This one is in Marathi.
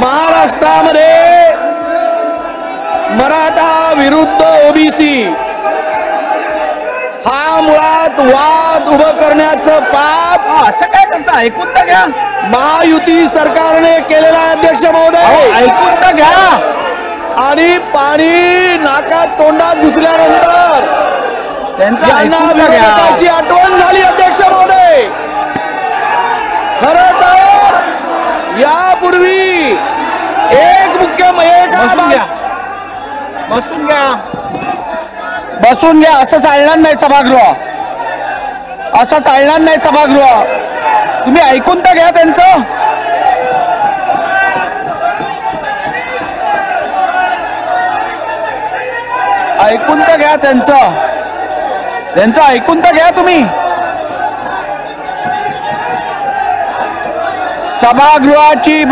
महाराष्ट्रामध्ये मराठा विरुद्ध ओबीसी हा मुळात वाद उभं करण्याचं पाप असं काय करता? ऐकून तर घ्या. महायुती सरकारने केलेला आहे अध्यक्ष महोदय. ऐकून तर घ्या. आणि पाणी नाकात तोंडात घुसल्यानंतर त्यांना विरोधकाची आठवण झाली अध्यक्ष महोदय. खरं तर यापूर्वी एक बसून घ्या. बसून घ्या. असं चालणार नाही सभागृह. असं चालणार नाही सभागृह. तुम्ही ऐकून तर घ्या त्यांचं. ऐकून तर घ्या त्यांचं ऐकून तर घ्या तुम्ही. सभागृहाची